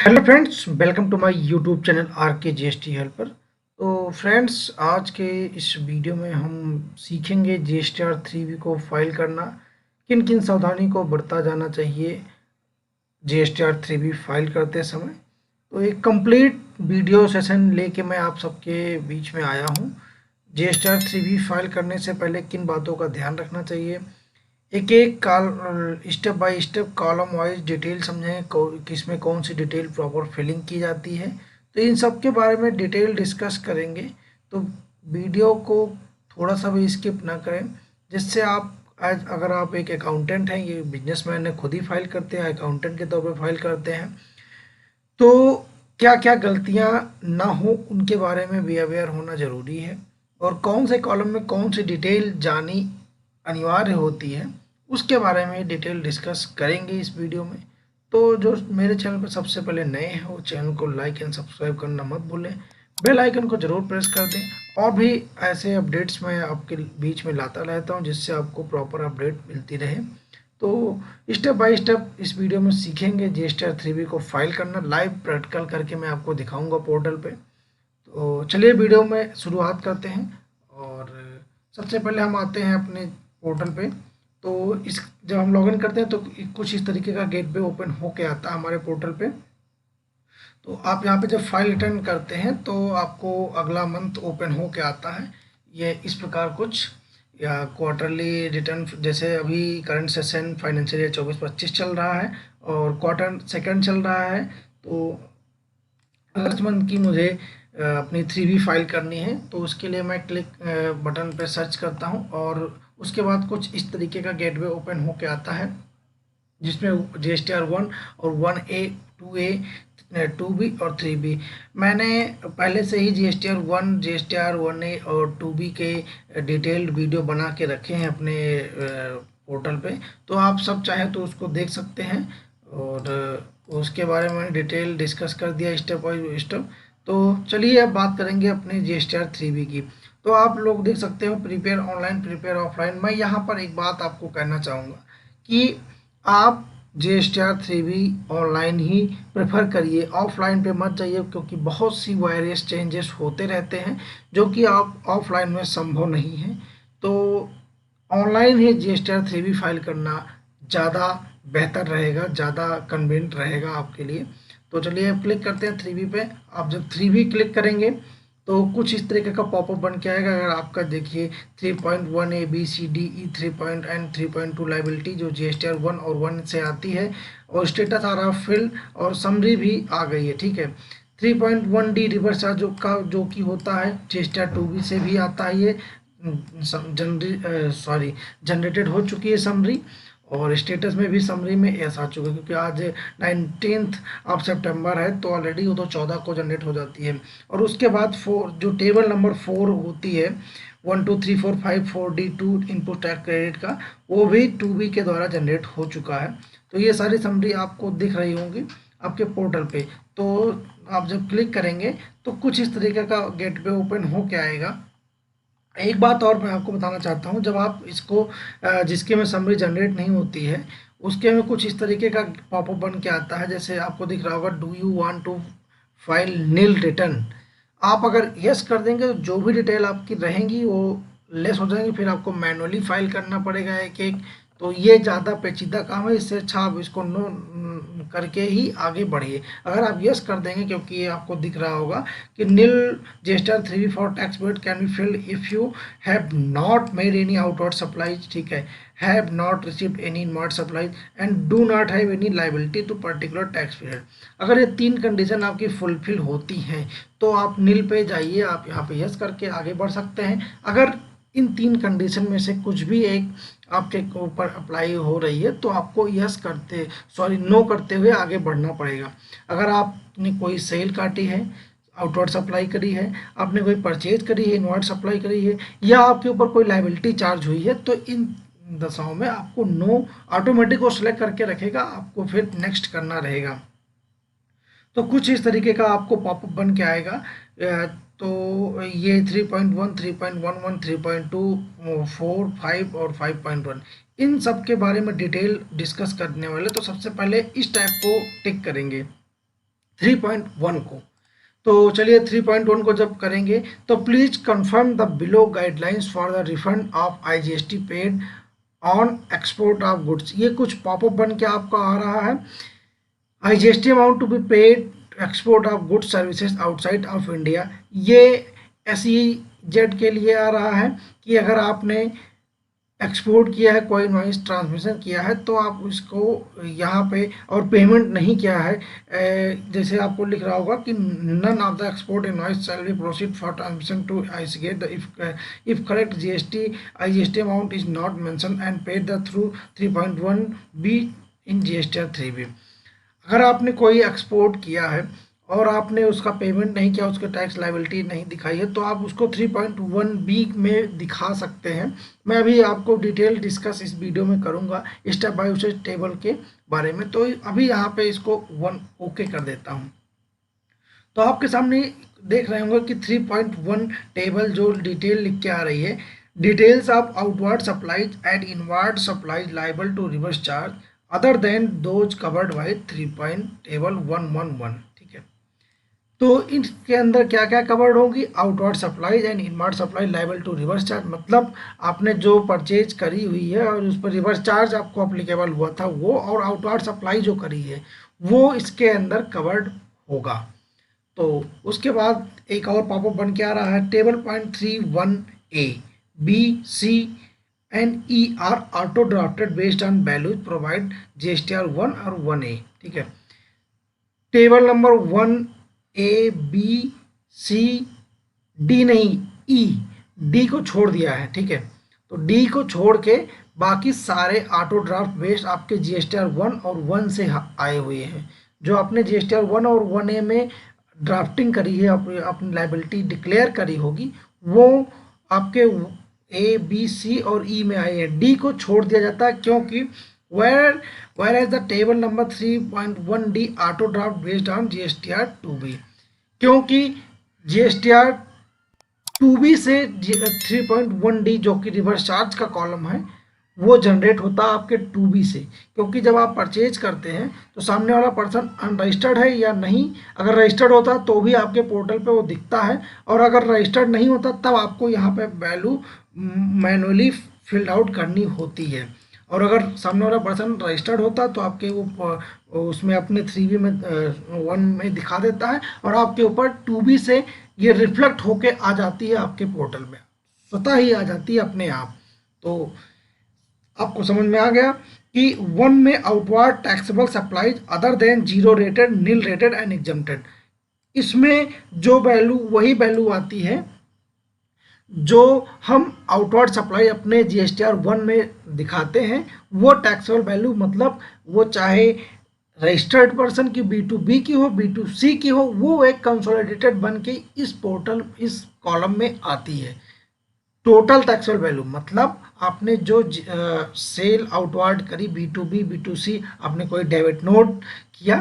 Hello friends, welcome to my YouTube channel R K GST helper. तो friends, आज के इस वीडियो में हम सीखेंगे जीएसटीआर 3B को फाइल करना, किन किन सावधानी को बरता जाना चाहिए जीएसटीआर 3B फाइल करते समय। तो एक कंप्लीट वीडियो सेशन लेके मैं आप सबके बीच में आया हूँ। जीएसटीआर 3B फाइल करने से पहले किन बातों का ध्यान रखना चाहिए, एक एक step by step column wise detail समझें, किसमें कौन सी डिटेल प्रॉपर फिलिंग की जाती है। तो इन सब के बारे में डिटेल डिस्कस करेंगे। तो वीडियो को थोड़ा सा भी स्किप ना करें, जिससे आप आज अगर आप एक अकाउंटेंट हैं, ये बिजनेसमैन है, खुद ही फाइल करते हैं, अकाउंटेंट के तौर पे फाइल करते हैं, तो क्या क्या गलतियां ना हो उनके बारे में भी अवेयर होना ज़रूरी है। और कौन से कॉलम में कौन सी डिटेल जानी अनिवार्य होती है, उसके बारे में डिटेल डिस्कस करेंगे इस वीडियो में। तो जो मेरे चैनल पर सबसे पहले नए हैं, वो चैनल को लाइक एंड सब्सक्राइब करना मत भूलें, बेल आइकन को ज़रूर प्रेस कर दें। और भी ऐसे अपडेट्स मैं आपके बीच में लाता रहता हूं, जिससे आपको प्रॉपर अपडेट मिलती रहे। तो स्टेप बाय स्टेप इस वीडियो में सीखेंगे जीएसटीआर 3B को फाइल करना, लाइव प्रैक्टिकल करके मैं आपको दिखाऊंगा पोर्टल पे। तो चलिए वीडियो में शुरुआत करते हैं। और सबसे पहले हम आते हैं अपने पोर्टल पे। तो इस जब हम लॉगिन करते हैं तो कुछ इस तरीके का गेटवे ओपन होके आता है हमारे पोर्टल पे। तो आप यहाँ पे जब फाइल रिटर्न करते हैं तो आपको अगला मंथ ओपन हो के आता है, ये इस प्रकार कुछ, या क्वार्टरली रिटर्न। जैसे अभी करंट सेशन फाइनेंशियल ईयर 24-25 चल रहा है और क्वार्टर सेकंड चल रहा है। तो अगस्त मंथ की मुझे अपनी 3B फाइल करनी है, तो उसके लिए मैं क्लिक बटन पे सर्च करता हूँ और उसके बाद कुछ इस तरीके का गेटवे ओपन होके आता है, जिसमें जीएसटीआर 1 और 1A 2A 2B और 3B। मैंने पहले से ही जीएसटीआर 1, जीएसटीआर 1A और 2B के डिटेल्ड वीडियो बना के रखे हैं अपने पोर्टल पे, तो आप सब चाहे तो उसको देख सकते हैं। और उसके बारे में डिटेल डिस्कस कर दिया स्टेप बाय स्टेप। तो चलिए अब बात करेंगे अपने जीएसटीआर 3B की। तो आप लोग देख सकते हो प्रिपेयर ऑनलाइन, प्रिपेयर ऑफलाइन। मैं यहाँ पर एक बात आपको कहना चाहूँगा कि आप जीएसटीआर 3B ऑनलाइन ही प्रेफर करिए, ऑफलाइन पे मत जाइए, क्योंकि बहुत सी वायरस चेंजेस होते रहते हैं जो कि आप ऑफलाइन में संभव नहीं है। तो ऑनलाइन ही जीएसटीआर 3B फाइल करना ज़्यादा बेहतर रहेगा, ज़्यादा कन्वीनियंट रहेगा आपके लिए। तो चलिए अब क्लिक करते हैं 3B पे। आप जब 3B क्लिक करेंगे तो कुछ इस तरीके का पॉपअप बन के आएगा। अगर आपका देखिए 3.1 ABCDE 3.2 लाइबिलिटी जो जीएसटीआर 1 और 1 से आती है, और स्टेटस आ रहा फिल, और समरी भी आ गई है, ठीक है। 3.1D रिवर्स चार्ज जो कि होता है जीएसटीआर 2B से भी आता है, ये जनरेटेड हो चुकी है समरी, और स्टेटस में भी समरी में ऐसा आ चुका है, क्योंकि आज 19 ऑफ सितंबर है, तो ऑलरेडी वो तो 14 को जनरेट हो जाती है। और उसके बाद जो टेबल नंबर 4 होती है, 1 2 3 4 5 4D2 इनपुट टैक्स क्रेडिट का, वो भी 2B के द्वारा जनरेट हो चुका है। तो ये सारी समरी आपको दिख रही होंगी आपके पोर्टल पे। तो आप जब क्लिक करेंगे तो कुछ इस तरीके का गेटवे ओपन हो के आएगा। एक बात और मैं आपको बताना चाहता हूँ, जब आप इसको जिसके में समरी जनरेट नहीं होती है, उसके में कुछ इस तरीके का पॉपअप बन के आता है। जैसे आपको दिख रहा होगा, do you want to file nil return. आप अगर यस कर देंगे तो जो भी डिटेल आपकी रहेंगी वो लेस हो जाएंगी, फिर आपको मैनुअली फाइल करना पड़ेगा एक एक। तो ये ज़्यादा पेचीदा काम है, इससे अच्छा आप इसको नो करके ही आगे बढ़िए। अगर आप यस कर देंगे, क्योंकि ये आपको दिख रहा होगा कि nil GSTR 3B for tax paid can be filed if you have not made any outward supplies, ठीक है, have not received any inward supplies and do not have any liability to particular tax period. अगर ये 3 condition आपकी fulfil होती हैं तो आप नील पे जाइए, आप यहाँ पे यस करके आगे बढ़ सकते हैं। अगर इन 3 कंडीशन में से कुछ भी एक आपके ऊपर अप्लाई हो रही है तो आपको यस करते नो करते हुए आगे बढ़ना पड़ेगा। अगर आपने कोई सेल काटी है, आउटवर्ड सप्लाई करी है, आपने कोई परचेज करी है, इनवर्ड सप्लाई करी है, या आपके ऊपर कोई लाइबिलिटी चार्ज हुई है, तो इन दशाओं में आपको नो ऑटोमेटिक वो सिलेक्ट करके रखेगा, आपको फिर नेक्स्ट करना रहेगा। तो कुछ इस तरीके का आपको पॉपअप बन के आएगा। तो ये 3.1, 3.11, 3.2, 4, 5 और 5.1, इन सब के बारे में डिटेल डिस्कस करने वाले। तो सबसे पहले इस टाइप को टिक करेंगे, 3.1 को। तो चलिए 3.1 को जब करेंगे तो please confirm the below guidelines for the refund of IGST paid on export of goods. ये कुछ पॉपअप बन के आपका आ रहा है। IGST amount to be paid export of goods services outside of India. ये SEZ के लिए आ रहा है कि अगर आपने एक्सपोर्ट किया है, कोई नॉइस ट्रांसमिशन किया है, तो आप उसको यहाँ पे और पेमेंट नहीं किया है, जैसे आपको लिख रहा होगा कि none of the export invoice shall be proceed for transmission to ICEGATE if correct GST IGST amount is not mention and paid the through 3.1 B in GSTR 3B। अगर आपने कोई एक्सपोर्ट किया है और आपने उसका पेमेंट नहीं किया, उसके टैक्स लायबिलिटी नहीं दिखाई है, तो आप उसको 3.1B में दिखा सकते हैं। मैं अभी आपको डिटेल डिस्कस इस वीडियो में करूंगा स्टेप बाय स्टेप टेबल के बारे में। तो अभी यहाँ पे इसको 1 ओके कर देता हूँ। तो आपके सामने देख रहे होंगे कि 3.1 टेबल जो डिटेल लिख के आ रही है, details of outward supplies and inward supplies liable to reverse charge other than those covered by 3.111। ठीक है, तो इसके अंदर क्या क्या कवर्ड होगी? Outward supplies and inward supply liable to reverse charge, मतलब आपने जो परचेज करी हुई है और उस पर रिवर्स चार्ज आपको अप्लीकेबल हुआ था वो, और आउटवर्ड सप्लाई जो करी है वो इसके अंदर कवर्ड होगा। तो उसके बाद एक और पॉपअप बन के आ रहा है, table point 3.1A B, C and E are auto drafted based on values provide GSTR 1 और 1A। ठीक है, table number 1A B C D नहीं, डी को छोड़ दिया है। ठीक है, तो डी को छोड़ के बाकी सारे ऑटो ड्राफ्ट बेस्ड आपके GSTR 1 और 1 से आए हुए हैं। जो आपने GSTR 1 और 1A में ड्राफ्टिंग करी है, अपनी लाइबिलिटी डिक्लेयर करी होगी, वो आपके A B C और E में आए हैं। डी को छोड़ दिया जाता है क्योंकि whereas the table number 3.1D auto draft based on GSTR 2B, क्योंकि GSTR 2B से 3.1D जो कि रिवर्स चार्ज का कॉलम है वो जनरेट होता है आपके 2B से। क्योंकि जब आप परचेज करते हैं तो सामने वाला पर्सन अनरजिस्टर्ड है या नहीं, अगर रजिस्टर्ड होता तो भी आपके पोर्टल पे वो दिखता है, और अगर रजिस्टर्ड नहीं होता तब आपको यहाँ पे वैल्यू मैनुअली फिल्ड आउट करनी होती है। और अगर सामने वाला पर्सन रजिस्टर्ड होता तो आपके वो उसमें अपने 3B में 1 में दिखा देता है, और आपके ऊपर 2B से ये रिफ्लेक्ट होके आ जाती है आपके पोर्टल में, स्वतः ही आ जाती है अपने आप। तो आपको समझ में आ गया कि 1 में outward taxable supplies other than zero rated, nil rated and exempted, इसमें जो वैल्यू वही वैल्यू आती है जो हम आउटवर्ड सप्लाई अपने GSTR 1 में दिखाते हैं, वो टैक्सेबल वैल्यू, मतलब वो चाहे रजिस्टर्ड पर्सन की B2B की हो, B2C की हो, वो एक कंसोलिडेटेड बन के इस पोर्टल इस कॉलम में आती है। टोटल टैक्सेबल वैल्यू मतलब आपने जो सेल आउटवर्ड करी B2B B2C, आपने कोई डेबिट नोट किया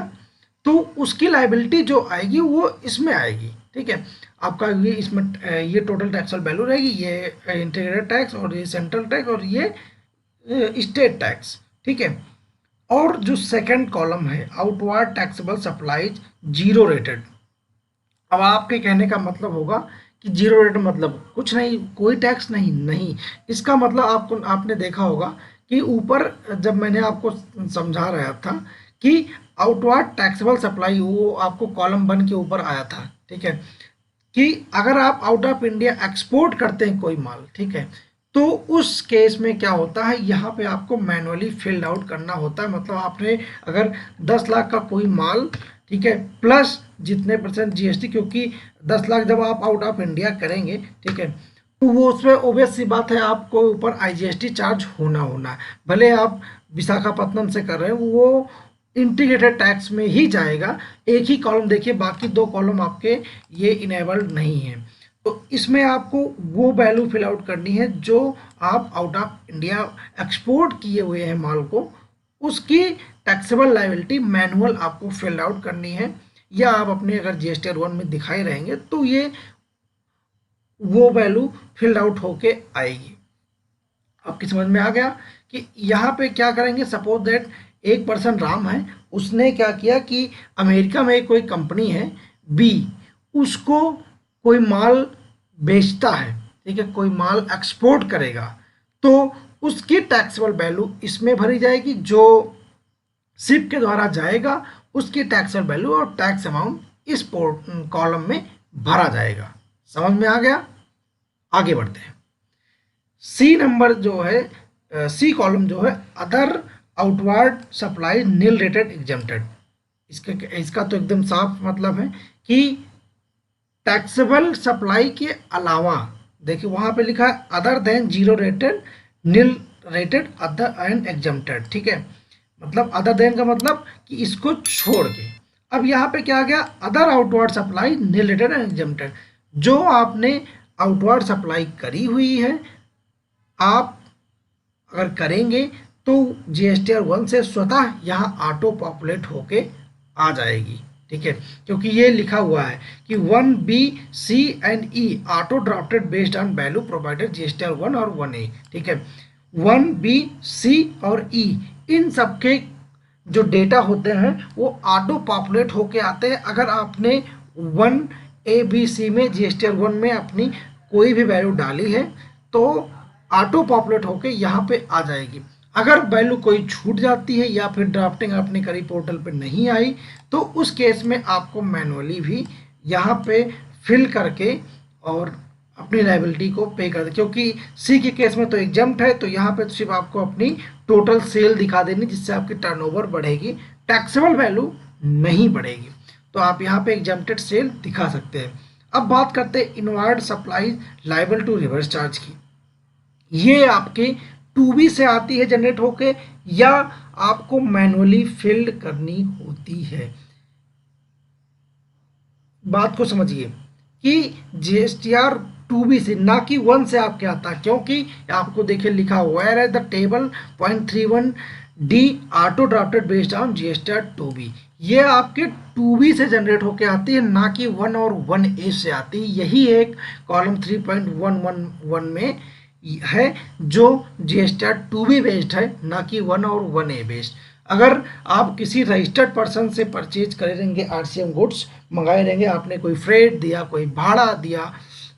तो उसकी लाइबिलिटी जो आएगी वो इसमें आएगी। ठीक है, आपका ये इसमें ये टोटल टैक्सेबल वैल्यू रहेगी, ये इंटीग्रेटेड टैक्स और ये सेंट्रल टैक्स और ये स्टेट टैक्स। ठीक है, और जो सेकंड कॉलम है outward taxable supplies zero rated. अब आपके कहने का मतलब होगा कि जीरो रेट मतलब कुछ नहीं, कोई टैक्स नहीं, नहीं, इसका मतलब आपने देखा होगा कि ऊपर जब मैंने आपको समझा रहा था कि आउटवर्ड टैक्सेबल सप्लाई वो आपको कॉलम बन के ऊपर आया था। ठीक है, कि अगर आप आउट ऑफ इंडिया एक्सपोर्ट करते हैं कोई माल, ठीक है, तो उस केस में क्या होता है, यहाँ पे आपको मैनुअली फिल्ड आउट करना होता है। मतलब आपने अगर 10 लाख का कोई माल, ठीक है, प्लस जितने % GST, क्योंकि 10 लाख जब आप आउट ऑफ इंडिया करेंगे, ठीक है, तो वो उसमें ओबियस सी बात है आपको ऊपर IGST चार्ज होना है। भले आप विशाखापट्टनम से कर रहे हैं, वो इंटीग्रेटेड टैक्स में ही जाएगा। एक ही कॉलम देखिए, बाकी 2 कॉलम आपके ये इनेबल्ड नहीं है। तो इसमें आपको वो वैल्यू फिल आउट करनी है जो आप आउट ऑफ इंडिया एक्सपोर्ट किए हुए हैं माल को, उसकी टैक्सेबल लायबिलिटी मैनुअल आपको फिल आउट करनी है, या आप अपने अगर GSTR 1 में दिखाई रहेंगे तो ये वो वैल्यू फिल्ड आउट होके आएगी। आपकी समझ में आ गया कि यहाँ पे क्या करेंगे। सपोज दैट एक पर्सन राम है, उसने क्या किया कि अमेरिका में कोई कंपनी है बी, उसको कोई माल बेचता है, ठीक है, कोई माल एक्सपोर्ट करेगा, तो उसकी टैक्सेबल वैल्यू इसमें भरी जाएगी, जो शिप के द्वारा जाएगा उसकी टैक्सेबल वैल्यू और टैक्स अमाउंट इस कॉलम में भरा जाएगा। समझ में आ गया? आगे बढ़ते हैं। सी नंबर जो है, सी कॉलम जो है, other outward supply nil rated exempted. इसका तो एकदम साफ मतलब है कि टैक्सेबल सप्लाई के अलावा, देखिए वहां पे लिखा है other than zero rated nil rated other and exempted, ठीक है, मतलब अदर देन का मतलब कि इसको छोड़ के। अब यहाँ पे क्या आ गया, other outward supply nil rated and exempted. जो आपने आउटवर्ड सप्लाई करी हुई है, आप अगर करेंगे तो जीएसटीआर 1 से स्वतः यहाँ ऑटो पॉपुलेट होके आ जाएगी, ठीक है, क्योंकि ये लिखा हुआ है कि 1B, C and E auto drafted based on value provided GSTR 1 और 1A, ठीक है। 1B, C और E इन सबके जो डेटा होते हैं वो ऑटो पॉपुलेट होके आते हैं। अगर आपने 1ABC में जीएसटीआर 1 में अपनी कोई भी वैल्यू डाली है तो ऑटो पॉपुलेट होके यहाँ पे आ जाएगी। अगर वैल्यू कोई छूट जाती है या फिर ड्राफ्टिंग आपने करी पोर्टल पे नहीं आई, तो उस केस में आपको मैनुअली भी यहाँ पे फिल करके और अपनी लायबिलिटी को पे कर दे, क्योंकि सी के केस में तो एग्जम्प्ट है, तो यहाँ पे सिर्फ आपको अपनी टोटल सेल दिखा देनी, जिससे आपकी टर्नओवर बढ़ेगी, टैक्सेबल वैल्यू नहीं बढ़ेगी। तो आप यहाँ पे एग्जम्प्टेड सेल दिखा सकते हैं। अब बात करते हैं inward supply liable to reverse charge की। ये आपके 2B से आती है जनरेट होके, या आपको मैनुअली फिल्ड करनी होती है। बात को समझिए कि जीएसटीआर 2B से, ना कि 1 से आपके आता, क्योंकि आपको देखिए लिखा हुआ है the table 0.31D auto drafted based on GSTR 2B। ये आपके 2B से जनरेट होके आती है, ना कि 1 और 1A से आती है। यही एक कॉलम 3.111 में है जो जीएसटीआर 2B बेस्ड है, ना कि 1 और 1A बेस्ड। अगर आप किसी रजिस्टर्ड पर्सन से परचेज करे रहेंगे, आरसीएम गुड्स मंगाए रहेंगे, आपने कोई फ्रेट दिया, कोई भाड़ा दिया,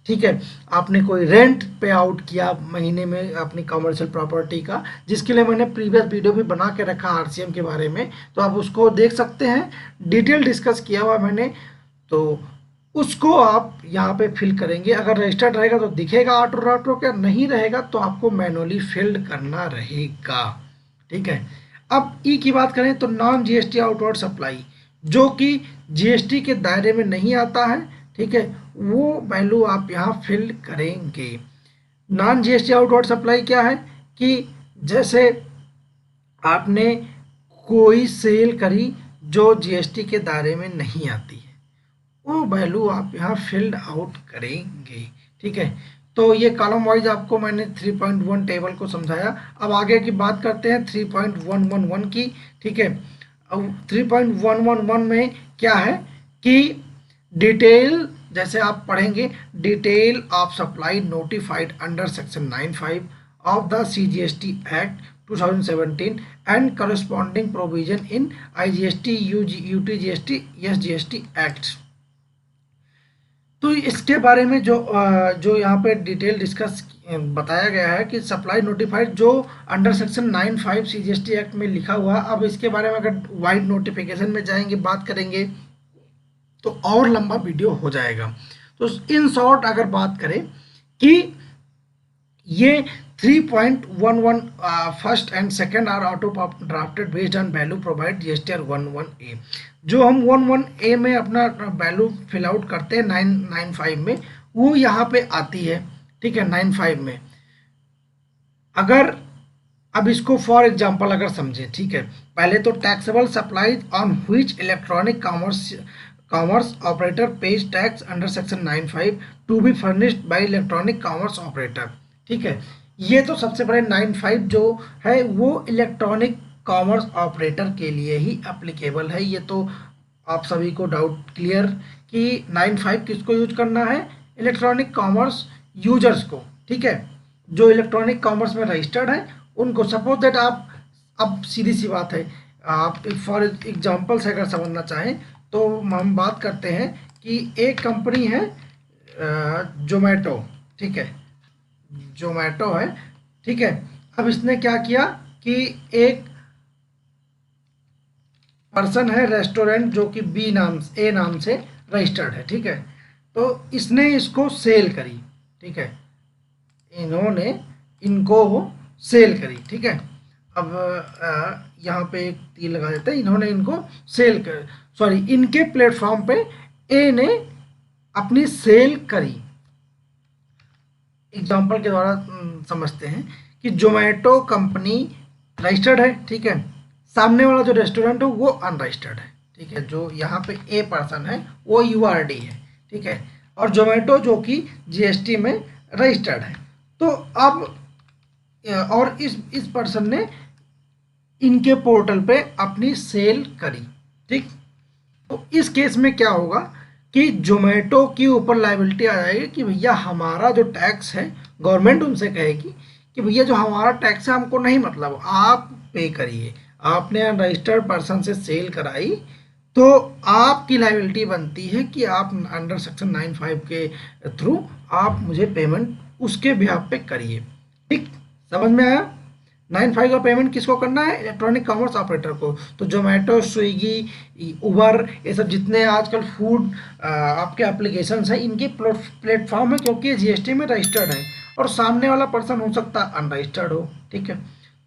ठीक है, आपने कोई रेंट पे आउट किया महीने में अपनी कमर्शियल प्रॉपर्टी का, जिसके लिए मैंने प्रीवियस वीडियो भी बना के रखा आरसीएम के बारे में, तो आप उसको देख सकते हैं, डिटेल डिस्कस किया हुआ मैंने, तो उसको आप यहाँ पे फिल करेंगे। अगर रजिस्टर्ड रहेगा तो दिखेगा ऑटो ड्राफ्ट होकर, नहीं रहेगा तो आपको मैनुअली फिल्ड करना रहेगा, ठीक है। अब ई की बात करें तो नॉन जीएसटी आउटवर्ड सप्लाई, जो कि जीएसटी के दायरे में नहीं आता है, ठीक है, वो वैल्यू आप यहाँ फिल करेंगे। नॉन जीएसटी आउटवर्ड सप्लाई क्या है कि जैसे आपने कोई सेल करी जो जीएसटी के दायरे में नहीं आती है, वो वैल्यू आप यहाँ फिल्ड आउट करेंगे, ठीक है। तो ये कॉलम वाइज आपको मैंने 3.1 टेबल को समझाया। अब आगे की बात करते हैं 3.111 की, ठीक है। अब 3.111 में क्या है कि डिटेल, जैसे आप पढ़ेंगे, detail of supply notified under section 95 of the CGST act 2017 and corresponding provision in IGST, UTGST, SGST act. तो इसके बारे में जो यहाँ पे डिटेल डिस्कस बताया गया है कि सप्लाई नोटिफाइड जो अंडर सेक्शन 95 CGST एक्ट में लिखा हुआ है। अब इसके बारे में अगर वाइड नोटिफिकेशन में जाएंगे, बात करेंगे, तो और लंबा वीडियो हो जाएगा। तो इन शॉर्ट अगर बात करें कि ये 3.11 first and second are auto drafted based on value provide GSTR 11A। जो हम 11A में अपना वैल्यू फिल आउट करते हैं 995 में, वो यहाँ पे आती है, ठीक है, 95 में। अगर अब इसको फॉर एग्जांपल अगर समझे, ठीक है, पहले तो taxable supplies on which electronic commerce operator pays tax under section 95 to be furnished by electronic commerce operator, ठीक है। ये तो सबसे बड़े 95 जो है वो इलेक्ट्रॉनिक कॉमर्स ऑपरेटर के लिए ही एप्लीकेबल है। ये तो आप सभी को डाउट क्लियर कि 95 किसको यूज करना है, इलेक्ट्रॉनिक कॉमर्स यूजर्स को, ठीक है, जो इलेक्ट्रॉनिक कॉमर्स में रजिस्टर्ड है उनको। सपोज दैट आप, अब सीधी सी बात है, आप फॉर एग्जांपल से अगर समझना चाहें तो हम बात करते हैं कि एक कंपनी है जोमेटो, ठीक है, जोमेटो है, ठीक है। अब इसने क्या किया कि एक पर्सन है रेस्टोरेंट जो कि ए नाम से रजिस्टर्ड है, ठीक है। तो इसने इसको सेल करी, ठीक है, इन्होंने इनको सेल करी, ठीक है। अब यहाँ पे एक तीर लगा देते हैं, इन्होंने इनको सेल कर सॉरी इनके प्लेटफॉर्म पे ए ने अपनी सेल करी। एग्जाम्पल के द्वारा समझते हैं कि जोमेटो कंपनी रजिस्टर्ड है, ठीक है, सामने वाला जो रेस्टोरेंट है वो अनरजिस्टर्ड है, ठीक है। जो यहाँ पे ए पर्सन है वो यूआरडी है, ठीक है, और जोमेटो जो कि जीएसटी में रजिस्टर्ड है। तो अब और इस पर्सन ने इनके पोर्टल पे अपनी सेल करी, ठीक। तो इस केस में क्या होगा कि जोमेटो के ऊपर लायबिलिटी आ जाएगी कि भैया हमारा जो टैक्स है, गवर्नमेंट उनसे कहेगी कि भैया जो हमारा टैक्स है हमको नहीं मतलब, आप पे करिए। आपने अनरजिस्टर्ड पर्सन से सेल कराई तो आपकी लायबिलिटी बनती है कि आप अंडर सेक्शन 95 के थ्रू आप मुझे पेमेंट उसके बिहाफ पे करिए, ठीक। समझ में आया? 95 का पेमेंट किसको करना है? इलेक्ट्रॉनिक कॉमर्स ऑपरेटर को। तो जोमेटो, स्विगी, उबर, ये सब जितने आजकल फूड आपके एप्लीकेशंस हैं, इनके प्लेटफॉर्म है क्योंकि ये जीएसटी में रजिस्टर्ड है और सामने वाला पर्सन हो सकता है अनरजिस्टर्ड हो, ठीक है।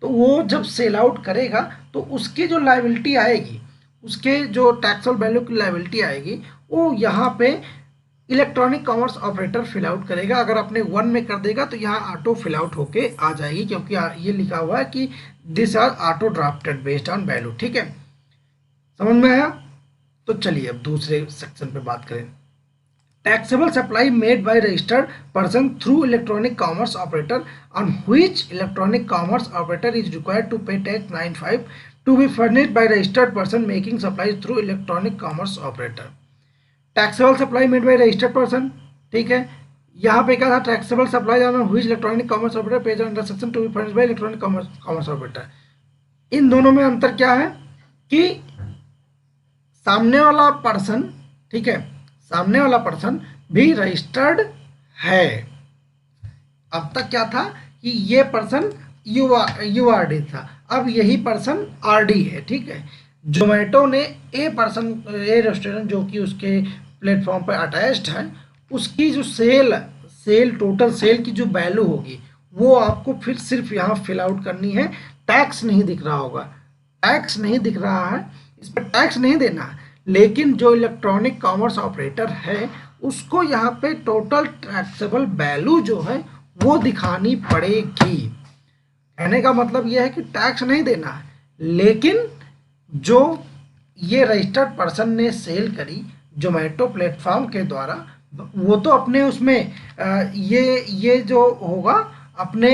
तो वो जब सेल आउट करेगा तो उसकी जो लायबिलिटी आएगी, उसके जो टैक्सेबल वैल्यू की लायबिलिटी आएगी, वो यहाँ पे electronic commerce operator fill out करेगा। अगर आपने 1 में कर देगा तो यहाँ ऑटो फिल आउट होके आ जाएगी, क्योंकि ये लिखा हुआ है कि this are auto drafted based on value, ठीक है। समझ में आया? तो चलिए अब दूसरे सेक्शन पे बात करें। Taxable supply made by registered person through electronic commerce operator on which electronic commerce operator is required to pay tax 95 to be furnished by registered person making supply through electronic commerce operator. Taxable supply made by registered person, ठीक है। यहाँ पे क्या था? Taxable supply on which electronic commerce operator pays under section to be furnished by electronic commerce operator. इन दोनों में अंतर क्या है कि सामने वाला पर्सन, ठीक है, सामने वाला पर्सन भी रजिस्टर्ड है। अब तक क्या था कि ये पर्सन यूआरडी था, अब यही पर्सन आरडी है, ठीक है। जोमेटो ने ए रेस्टोरेंट जो कि उसके प्लेटफॉर्म पर अटैच्ड है, उसकी जो सेल टोटल सेल की जो वैल्यू होगी वो आपको फिर सिर्फ यहाँ फिल आउट करनी है। टैक्स नहीं दिख रहा होगा, टैक्स नहीं दिख रहा है, इस पर टैक्स नहीं देना है, लेकिन जो इलेक्ट्रॉनिक कॉमर्स ऑपरेटर है उसको यहाँ पे टोटल टैक्सेबल वैल्यू जो है वो दिखानी पड़ेगी। कहने का मतलब यह है कि टैक्स नहीं देना है, लेकिन जो ये रजिस्टर्ड पर्सन ने सेल करी जोमेटो प्लेटफॉर्म के द्वारा, वो तो अपने उसमें ये जो होगा अपने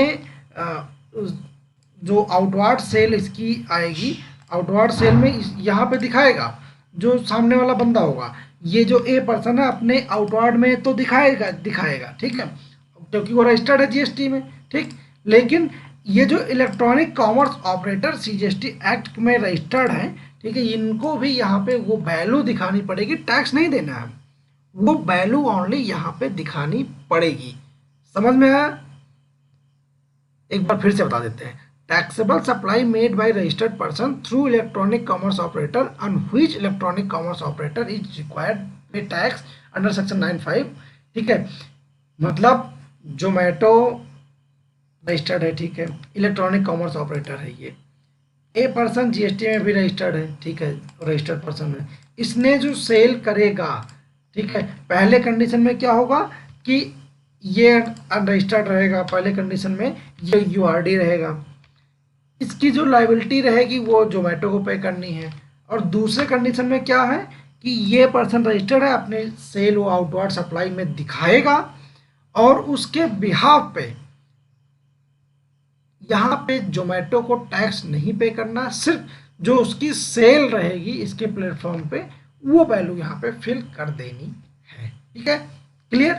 जो आउटवार्ड सेल इसकी आएगी, आउटवार्ड सेल में यहाँ पे दिखाएगा जो सामने वाला बंदा होगा, ये जो ए पर्सन है अपने आउटवार्ड में तो दिखाएगा, ठीक है, क्योंकि वो रजिस्टर्ड है जीएसटी में, ठीक। लेकिन ये जो electronic commerce operator CGST act में रजिस्टर्ड है, ठीक है, इनको भी यहाँ पे वो वैल्यू दिखानी पड़ेगी, टैक्स नहीं देना है, वो वैल्यू ओनली यहाँ पे दिखानी पड़ेगी। समझ में आया? एक बार फिर से बता देते हैं। Taxable supply made by registered person through electronic commerce operator on which electronic commerce operator is required पे टैक्स अंडर सेक्शन 95, ठीक है। मतलब जोमेटो रजिस्टर्ड है, ठीक है, इलेक्ट्रॉनिक कॉमर्स ऑपरेटर है ये। ए पर्सन जीएसटी में भी रजिस्टर्ड है, ठीक है, रजिस्टर्ड पर्सन है। इसने जो सेल करेगा, ठीक है, पहले कंडीशन में क्या होगा कि ये अनरजिस्टर्ड रहेगा, पहले कंडीशन में ये यूआरडी रहेगा, इसकी जो लायबिलिटी रहेगी वो जोमेटो को पे करनी है। और दूसरे कंडीशन में क्या है कि ये पर्सन रजिस्टर्ड है, अपने सेल वो आउटवार्ड सप्लाई में दिखाएगा और उसके बिहाफ पे यहाँ पे जोमेटो को टैक्स नहीं पे करना, सिर्फ जो उसकी सेल रहेगी इसके प्लेटफॉर्म पे वो वैल्यू यहाँ पे फिल कर देनी है, ठीक है, क्लियर।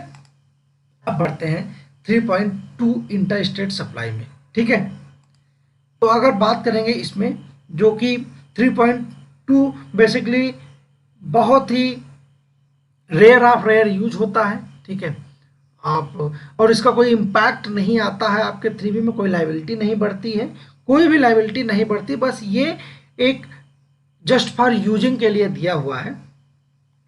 अब बढ़ते हैं 3.2 इंटर स्टेट सप्लाई में, ठीक है। तो अगर बात करेंगे इसमें जो कि 3.2 बेसिकली बहुत ही रेयर ऑफ रेयर यूज होता है, ठीक है। आप और इसका कोई इम्पैक्ट नहीं आता है, आपके 3B में कोई लाइबिलिटी नहीं बढ़ती है, कोई भी लाइबिलिटी नहीं बढ़ती, बस ये एक जस्ट फॉर यूजिंग के लिए दिया हुआ है।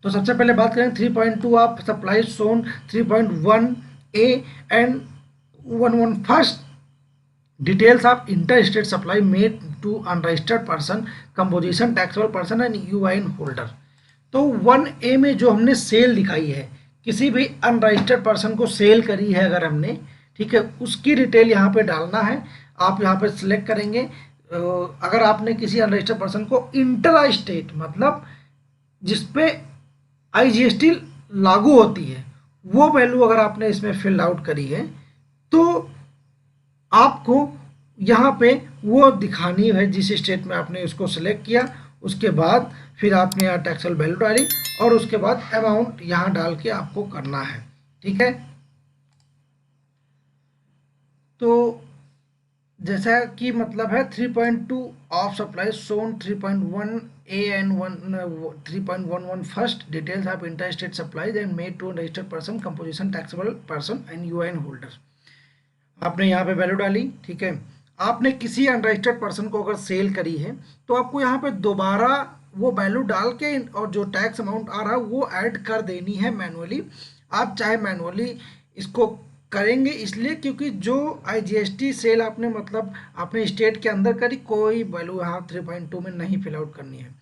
तो सबसे पहले बात करें 3.2 आप supply shown 3.1 A and 11 first details of inter state supply made to unregistered person, composition taxable person and UIN holder. तो 1A में जो हमने सेल दिखाई है, किसी भी अनरजिस्टर्ड पर्सन को सेल करी है अगर हमने, ठीक है, उसकी डिटेल यहाँ पे डालना है। आप यहाँ पे सिलेक्ट करेंगे अगर आपने किसी अनरजिस्टर्ड पर्सन को इंटर स्टेट मतलब जिसपे IGST लागू होती है वो वैल्यू अगर आपने इसमें फिल आउट करी है तो आपको यहाँ पे वो दिखानी है जिस स्टेट में आपने उसको सिलेक्ट किया। उसके बाद फिर आपने यहाँ टैक्सेबल वैल्यू डाली और उसके बाद अमाउंट यहाँ डाल के आपको करना है, ठीक है। तो जैसा कि मतलब है 3.2 of supply shown 3.1 A and 3.11 first details of inter state supplies and made to registered person, composition taxable person and UIN holder. आपने यहाँ पे वैल्यू डाली, ठीक है। आपने किसी अनरजिस्टर्ड पर्सन को अगर सेल करी है तो आपको यहाँ पे दोबारा वो वैल्यू डाल के और जो टैक्स अमाउंट आ रहा है वो ऐड कर देनी है मैनुअली। आप चाहे मैनुअली इसको करेंगे इसलिए क्योंकि जो IGST सेल आपने मतलब अपने स्टेट के अंदर करी, कोई वैल्यू यहाँ 3.2 में नहीं फिल आउट करनी है।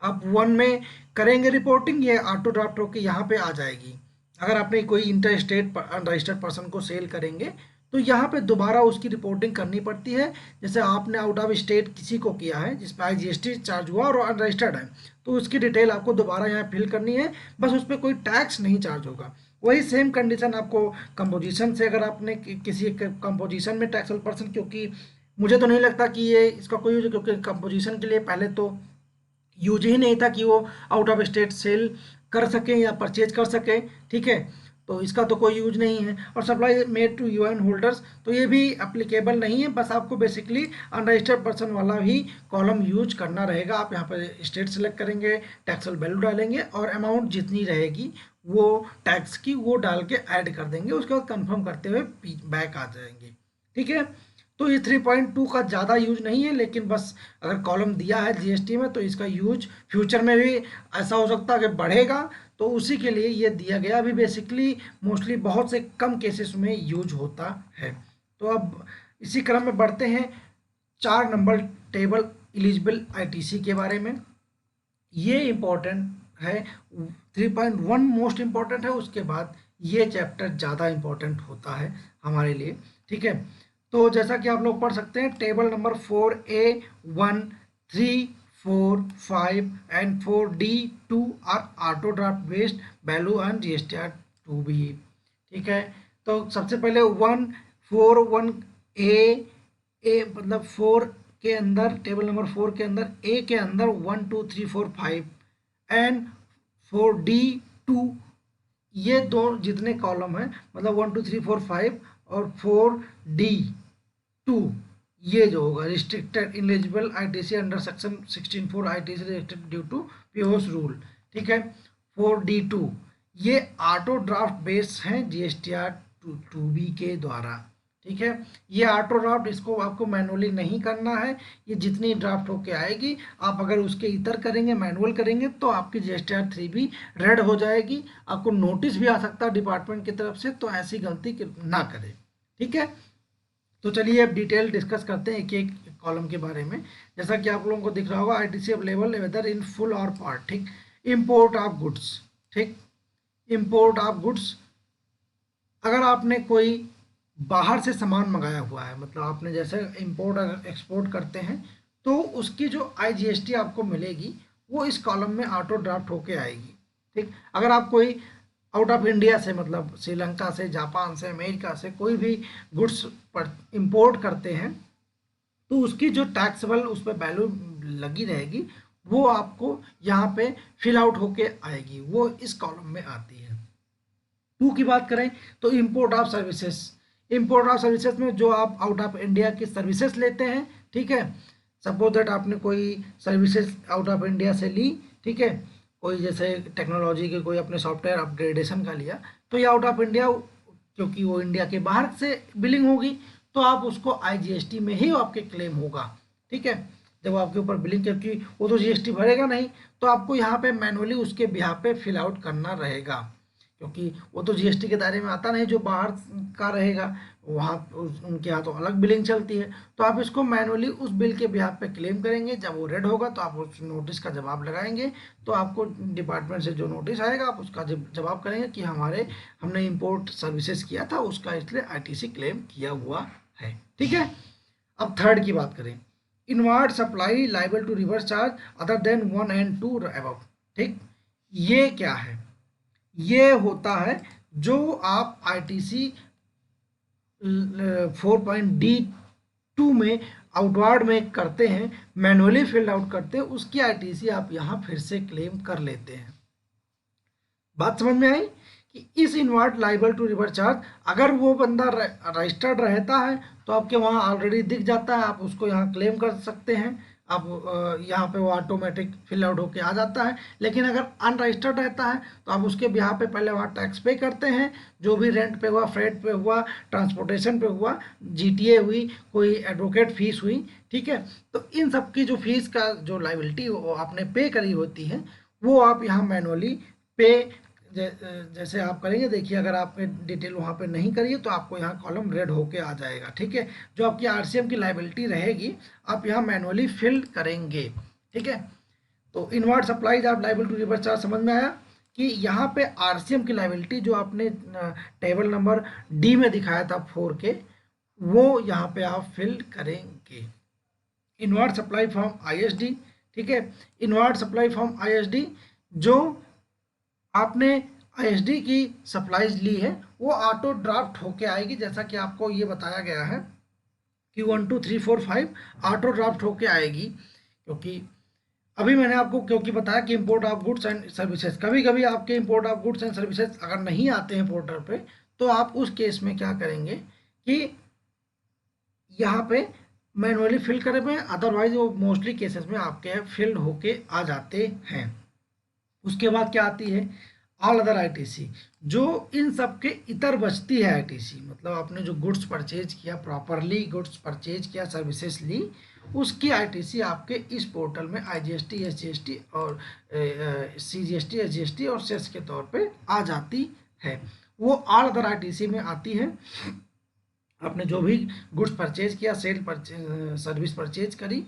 आप 1 में करेंगे रिपोर्टिंग, ये ऑटो ड्राफ्ट होकर यहाँ पे आ जाएगी। अगर आपने कोई इंटर स्टेट अनरजिस्टर्ड पर्सन को सेल करेंगे तो यहाँ पे दोबारा उसकी रिपोर्टिंग करनी पड़ती है। जैसे आपने आउट ऑफ स्टेट किसी को किया है जिस पर IGST चार्ज हुआ और अनरजिस्टर्ड है तो उसकी डिटेल आपको दोबारा यहाँ फिल करनी है, बस उस पर कोई टैक्स नहीं चार्ज होगा। वही सेम कंडीशन आपको कंपोजिशन से, अगर आपने किसी कंपोजिशन में टैक्सेबल पर्सन, क्योंकि मुझे तो नहीं लगता कि ये इसका कोई यूज, क्योंकि कंपोजिशन के लिए पहले तो यूज ही नहीं था कि वो आउट ऑफ स्टेट सेल कर सकें या परचेज कर सकें, ठीक है। तो इसका तो कोई यूज नहीं है। और supply made to UIN holders तो ये भी अप्लीकेबल नहीं है, बस आपको बेसिकली अनरजिस्टर्ड पर्सन वाला ही कॉलम यूज करना रहेगा। आप यहाँ पर स्टेट सेलेक्ट करेंगे, टैक्सेबल वैल्यू डालेंगे और अमाउंट जितनी रहेगी वो टैक्स की वो डाल के ऐड कर देंगे, उसके बाद कंफर्म करते हुए बैक आ जाएंगे, ठीक है। तो ये 3.2 का ज़्यादा यूज नहीं है, लेकिन बस अगर कॉलम दिया है GST में तो इसका यूज फ्यूचर में भी ऐसा हो सकता है कि बढ़ेगा, तो उसी के लिए ये दिया गया। अभी बेसिकली मोस्टली बहुत से कम केसेस में यूज होता है। तो अब इसी क्रम में बढ़ते हैं 4 नंबर टेबल एलिजिबल ITC के बारे में। ये इम्पोर्टेंट है, 3.1 मोस्ट इम्पॉर्टेंट है, उसके बाद ये चैप्टर ज़्यादा इम्पोर्टेंट होता है हमारे लिए, ठीक है। तो जैसा कि आप लोग पढ़ सकते हैं table number 4A 1 3 4 5 and 4D 2 are auto draft based value and GSTR 2B, ठीक है। तो सबसे पहले 1 मतलब 4 के अंदर, टेबल नंबर 4 के अंदर A के अंदर 1 2 3 4 5 एंड 4D 2, ये दो जितने कॉलम हैं मतलब 1 2 3 4 5 और 4D 2, ये जो होगा restricted ineligible ITC under section 16(4) ITC restricted due to POS rule, ठीक है। 4D 2 ये ऑटो ड्राफ्ट बेस हैं GSTR 2B के द्वारा, ठीक है। ये ऑटो ड्राफ्ट, इसको आपको मैनुअली नहीं करना है, ये जितनी ड्राफ्ट होके आएगी आप अगर उसके इतर करेंगे, मैनुअल करेंगे तो आपकी GSTR 3B रेड हो जाएगी। आपको नोटिस भी आ सकता है डिपार्टमेंट की तरफ से, तो ऐसी गलती ना करें, ठीक है। तो चलिए अब डिटेल डिस्कस करते हैं एक एक कॉलम के बारे में। जैसा कि आप लोगों को दिख रहा होगा ITC available whether in full और पार्ट, ठीक। इम्पोर्ट ऑफ गुड्स, ठीक, इम्पोर्ट ऑफ गुड्स, अगर आपने कोई बाहर से सामान मंगाया हुआ है, मतलब आपने जैसे इंपोर्ट अगर एक्सपोर्ट करते हैं तो उसकी जो IGST आपको मिलेगी वो इस कॉलम में ऑटो ड्राफ्ट होके आएगी, ठीक। अगर आप कोई आउट ऑफ इंडिया से मतलब श्रीलंका से, जापान से, अमेरिका से कोई भी गुड्स पर इंपोर्ट करते हैं तो उसकी जो टैक्सेबल उस पर वैल्यू लगी रहेगी वो आपको यहाँ पे फिल आउट होके आएगी, वो इस कॉलम में आती है। 2 की बात करें तो import of services, import of services में जो आप आउट ऑफ इंडिया की सर्विसेज लेते हैं, ठीक है, सपोज दैट आपने कोई सर्विसेज आउट ऑफ इंडिया से ली, ठीक है, कोई जैसे टेक्नोलॉजी के कोई अपने सॉफ्टवेयर अपग्रेडेशन का लिया, तो ये आउट ऑफ इंडिया, क्योंकि वो इंडिया के बाहर से बिलिंग होगी, तो आप उसको आईजीएसटी में ही आपके क्लेम होगा, ठीक है। जब आपके ऊपर बिलिंग, क्योंकि वो तो जीएसटी भरेगा नहीं, तो आपको यहाँ पे मैनुअली उसके बिहाफ पे फिल आउट करना रहेगा, क्योंकि वो तो जीएसटी के दायरे में आता नहीं, जो बाहर का रहेगा वहाँ उनके यहाँ तो अलग बिलिंग चलती है। तो आप इसको मैनुअली उस बिल के बिहाफ पे क्लेम करेंगे, जब वो रेड होगा तो आप उस नोटिस का जवाब लगाएंगे, तो आपको डिपार्टमेंट से जो नोटिस आएगा आप उसका जवाब करेंगे कि हमने इंपोर्ट सर्विसेज किया था उसका, इसलिए आईटीसी क्लेम किया हुआ है, ठीक है। अब थर्ड की बात करें, inward supply liable to reverse charge other than 1 and 2 above, ठीक। ये क्या है? ये होता है जो आप आईटीसी 4.D2 में आउटवार्ड में करते हैं, मैनुअली फिल्ड आउट करते हैं, उसकी आईटीसी आप यहाँ फिर से क्लेम कर लेते हैं। बात समझ में आई कि इस inward liable to reverse charge, अगर वो बंदा रजिस्टर्ड रहता है तो आपके वहाँ ऑलरेडी दिख जाता है, आप उसको यहाँ क्लेम कर सकते हैं, आप यहाँ पे वो ऑटोमेटिक फिल आउट होके आ जाता है। लेकिन अगर अनरजिस्टर्ड रहता है तो आप उसके बिहार पे पहले वहाँ टैक्स पे करते हैं, जो भी रेंट पे हुआ, फ्रेट पे हुआ, ट्रांसपोर्टेशन पे हुआ, जीटीए हुई, कोई एडवोकेट फीस हुई, ठीक है। तो इन सब की जो फीस का जो लाइबिलिटी वो आपने पे करी होती है, वो आप यहाँ मैनुअली पे जैसे आप करेंगे, देखिए अगर आपने डिटेल वहाँ पे नहीं करी है तो आपको यहाँ कॉलम रेड होके आ जाएगा, ठीक है। जो आपकी आरसीएम की लाइबिलिटी रहेगी आप यहाँ मैनुअली फिल करेंगे, ठीक है। तो इनवर्ट सप्लाईज आप लाइबल टू रिवर्स चार्ज समझ में आया कि यहाँ पे आरसीएम की लाइबिलिटी जो आपने टेबल नंबर डी में दिखाया था 4 के, वो यहाँ पे आप फिल करेंगे। इनवर्ट सप्लाई फ्रॉम आईएसडी, ठीक है। इनवर्ट सप्लाई फ्रॉम आईएसडी, जो आपने आईएसडी की सप्लाईज ली है वो ऑटो ड्राफ्ट होके आएगी, जैसा कि आपको ये बताया गया है कि 1 2 3 4 5 ऑटो ड्राफ्ट होके आएगी। क्योंकि अभी मैंने आपको क्योंकि बताया कि import of goods and services, कभी कभी आपके import of goods and services अगर नहीं आते हैं पोर्टल पे, तो आप उस केस में क्या करेंगे कि यहाँ पे मैनुअली फिल करे हुए, अदरवाइज वो मोस्टली केसेस में आपके फिल्ड होके आ जाते हैं। उसके बाद क्या आती है ऑल अदर आईटीसी, जो इन सब के इतर बचती है आईटीसी, मतलब आपने जो गुड्स परचेज किया, प्रॉपरली गुड्स परचेज किया, सर्विसेज ली, उसकी आईटीसी आपके इस पोर्टल में आईजीएसटी, एसजीएसटी और सीजीएसटी, एसजीएसटी और सेस के तौर पे आ जाती है। वो ऑल अदर आईटीसी में आती है। आपने जो भी गुड्स परचेज किया, सेल परचेज, सर्विस परचेज करी,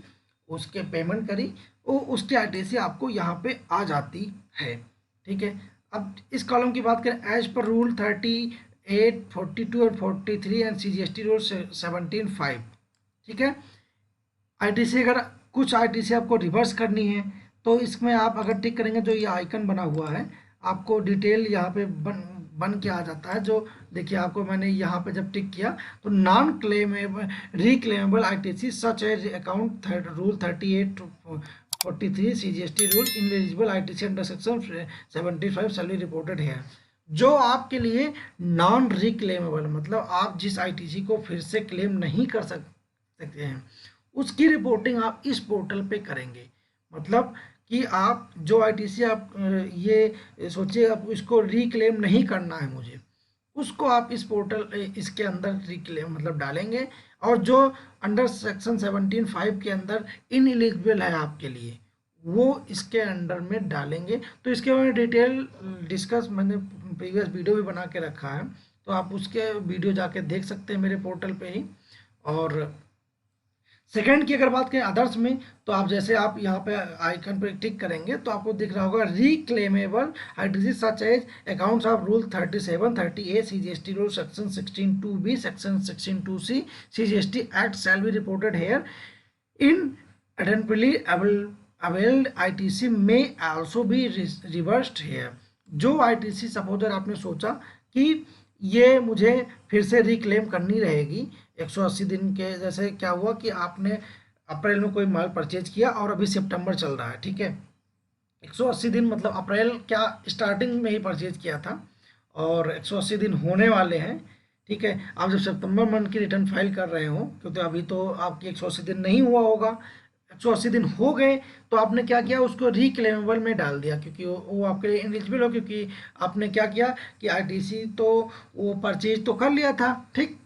उसके पेमेंट करी, वो उसकी आईटीसी आपको यहाँ पे आ जाती है, ठीक है। अब इस कॉलम की बात करें, एज पर रूल 38, 42 और 43 एंड सीजीएसटी रूल 17(5), ठीक है। आईटीसी, अगर कुछ आईटीसी आपको रिवर्स करनी है तो इसमें आप अगर टिक करेंगे, जो ये आइकन बना हुआ है, आपको डिटेल यहाँ पे बन के आ जाता है। जो देखिए आपको मैंने यहाँ पे जब टिक किया तो non claimable reclaimable ITC such as account rule 38 43 CGST rule ineligible ITC under section 75 salary reported है। जो आपके लिए नॉन रिक्लेमेबल, मतलब आप जिस आईटीसी को फिर से क्लेम नहीं कर सकते हैं, उसकी रिपोर्टिंग आप इस पोर्टल पे करेंगे। मतलब कि आप जो आईटीसी आप ये सोचिए आप इसको रिक्लेम नहीं करना है मुझे, उसको आप इस पोर्टल इसके अंदर रिक्लेम मतलब डालेंगे, और जो अंडर सेक्शन 17(5) के अंदर इनएलिजिबल है आपके लिए, वो इसके अंडर में डालेंगे। तो इसके बारे में डिटेल डिस्कस मैंने प्रीवियस वीडियो भी बना के रखा है, तो आप उसके वीडियो जाके देख सकते हैं मेरे पोर्टल पे ही। और सेकंड की अगर बात करें अदर्स में, तो आप जैसे आप यहाँ पे आइकन पे टिक करेंगे तो आपको दिख रहा होगा reclaimable ITC such as accounts of rule 37, 30A CGST rule section 16(2)B, section 16(2)C CGST act shall be reported here in attentively availed ITC में आल्सो बी रिवर्स्ड हेयर। जो आईटीसी सपोजर आपने सोचा कि ये मुझे फिर से रिक्लेम करनी रहेगी 180 दिन के, जैसे क्या हुआ कि आपने अप्रैल में कोई माल परचेज किया और अभी सितंबर चल रहा है, ठीक है। 180 दिन मतलब अप्रैल क्या स्टार्टिंग में ही परचेज किया था और 180 दिन होने वाले हैं, ठीक है। आप जब सितंबर मंथ की रिटर्न फाइल कर रहे हो, क्योंकि अभी तो आपकी 180 दिन नहीं हुआ होगा, 180 दिन हो गए तो आपने क्या किया, उसको रिक्लेमेबल में डाल दिया, क्योंकि वो आपके लिए एलिजिबल हो, क्योंकि आपने क्या किया कि आईटीसी तो वो परचेज तो कर लिया था, ठीक,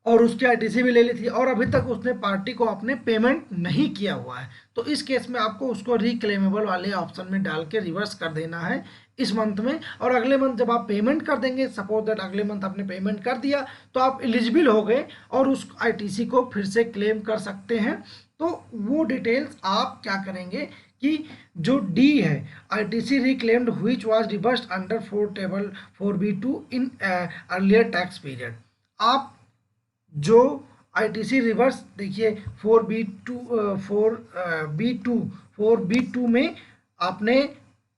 और उसकी आईटीसी भी ले ली थी, और अभी तक उसने पार्टी को आपने पेमेंट नहीं किया हुआ है। तो इस केस में आपको उसको रिक्लेमेबल वाले ऑप्शन में डाल के रिवर्स कर देना है इस मंथ में, और अगले मंथ जब आप पेमेंट कर देंगे, सपोज दैट अगले मंथ आपने पेमेंट कर दिया तो आप एलिजिबल हो गए और उस आईटीसी को फिर से क्लेम कर सकते हैं। तो वो डिटेल्स आप क्या करेंगे कि जो डी है, ITC reclaimed which was reversed under 4 table 4B2 in earlier tax period, आप जो आईटीसी रिवर्स देखिए 4B2 4B2 4B2 में आपने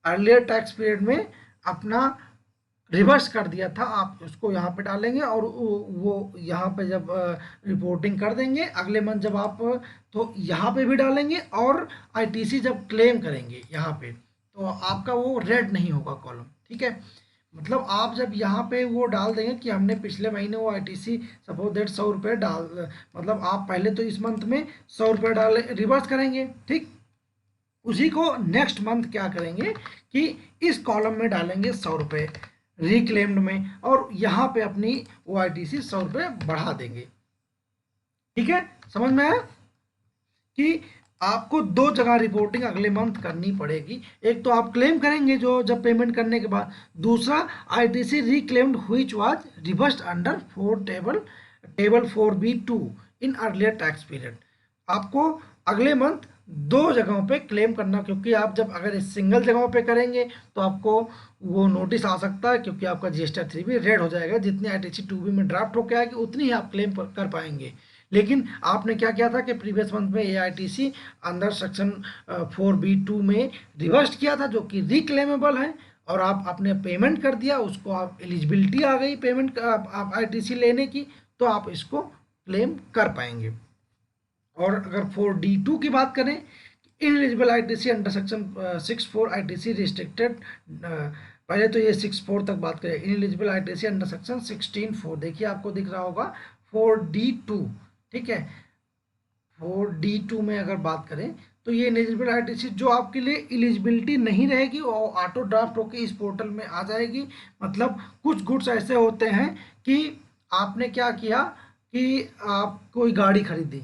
अर्लियर टैक्स पीरियड में अपना रिवर्स कर दिया था, आप उसको यहाँ पे डालेंगे और वो यहाँ पे जब रिपोर्टिंग कर देंगे अगले मंथ जब आप, तो यहाँ पे भी डालेंगे, और आईटीसी जब क्लेम करेंगे यहाँ पे तो आपका वो रेड नहीं होगा कॉलम, ठीक है। मतलब आप जब यहाँ पे वो डाल देंगे कि हमने पिछले महीने वो आईटीसी सपोज दैट 100 रुपये डाल, मतलब आप पहले तो इस मंथ में 100 रुपये डाले रिवर्स करेंगे, ठीक, उसी को नेक्स्ट मंथ क्या करेंगे कि इस कॉलम में डालेंगे 100 रुपये रिक्लेम्ड में, और यहाँ पे अपनी वो आईटीसी 100 रुपये बढ़ा देंगे, ठीक है। समझ में आया कि आपको दो जगह रिपोर्टिंग अगले मंथ करनी पड़ेगी, एक तो आप क्लेम करेंगे जो जब पेमेंट करने के बाद, दूसरा ITC reclaimed which was reversed under 4 table 4B2 in earlier tax period, आपको अगले मंथ दो जगहों पे क्लेम करना, क्योंकि आप जब अगर इस सिंगल जगहों पे करेंगे तो आपको वो नोटिस आ सकता है, क्योंकि आपका जीएसटी 3B रेड हो जाएगा, जितनी आईटीसी 2B में ड्राफ्ट होकर आएगी उतनी ही आप क्लेम कर पाएंगे। लेकिन आपने क्या किया था कि प्रीवियस मंथ में एआईटीसी अंडर सेक्शन 4B2 में रिवर्स किया था, जो कि रिक्लेमेबल है, और आप आपने पेमेंट कर दिया, उसको आप एलिजिबिलिटी आ गई पेमेंट आप आईटीसी लेने की, तो आप इसको क्लेम कर पाएंगे। और अगर 4D2 की बात करें, ineligible ITC under section 6(4) ITC restricted, पहले तो ये 6(4) तक बात करें, इनएलिजिबल आईटीसी अंडर सेक्शन 16(4), देखिए आपको दिख रहा होगा 4D2, ठीक है। 4D2 में अगर बात करें तो ये इलिजिबल आईटीसी जो आपके लिए इलिजिबिलिटी नहीं रहेगी वो ऑटो ड्राफ्ट होकर इस पोर्टल में आ जाएगी। मतलब कुछ गुड्स ऐसे होते हैं कि आपने क्या किया कि आप कोई गाड़ी खरीदी,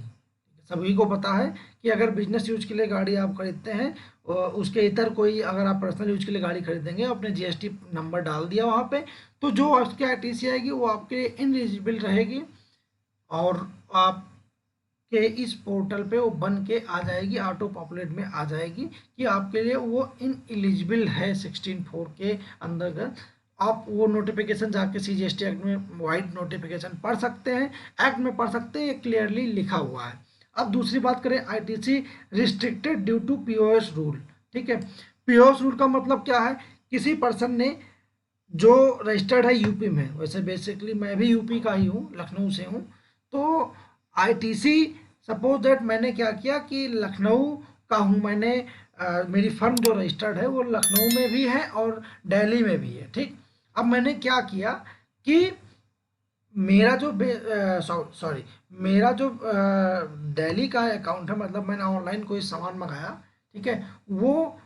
सभी को पता है कि अगर बिजनेस यूज के लिए गाड़ी आप खरीदते हैं उसके इतर कोई, अगर आप पर्सनल यूज के लिए गाड़ी खरीदेंगे अपने जीएसटी नंबर डाल दिया वहाँ पे, तो जो आपकी आईटीसी आएगी वो आपके लिए इनएलिजिबल रहेगी, और आप के इस पोर्टल पे वो बन के आ जाएगी, ऑटो पॉपुलेट में आ जाएगी कि आपके लिए वो इन एलिजिबल है 16(4) के अंतर्गत। आप वो नोटिफिकेशन जाके सीजीएसटी एक्ट में वाइड नोटिफिकेशन पढ़ सकते हैं, एक्ट में पढ़ सकते हैं, ये क्लियरली लिखा हुआ है। अब दूसरी बात करें, ITC restricted due to POS rule, ठीक है। पीओएस रूल का मतलब क्या है, किसी पर्सन ने जो रजिस्टर्ड है यूपी में, वैसे बेसिकली मैं भी यूपी का ही हूँ, लखनऊ से हूँ, तो आईटीसी सपोज दैट मैंने क्या किया कि लखनऊ का हूँ मैंने, मेरी फर्म जो रजिस्टर्ड है वो लखनऊ में भी है और दिल्ली में भी है, ठीक। अब मैंने क्या किया कि मेरा जो सॉरी मेरा जो दिल्ली का अकाउंट है, मतलब मैंने ऑनलाइन कोई सामान मंगाया, ठीक है, वो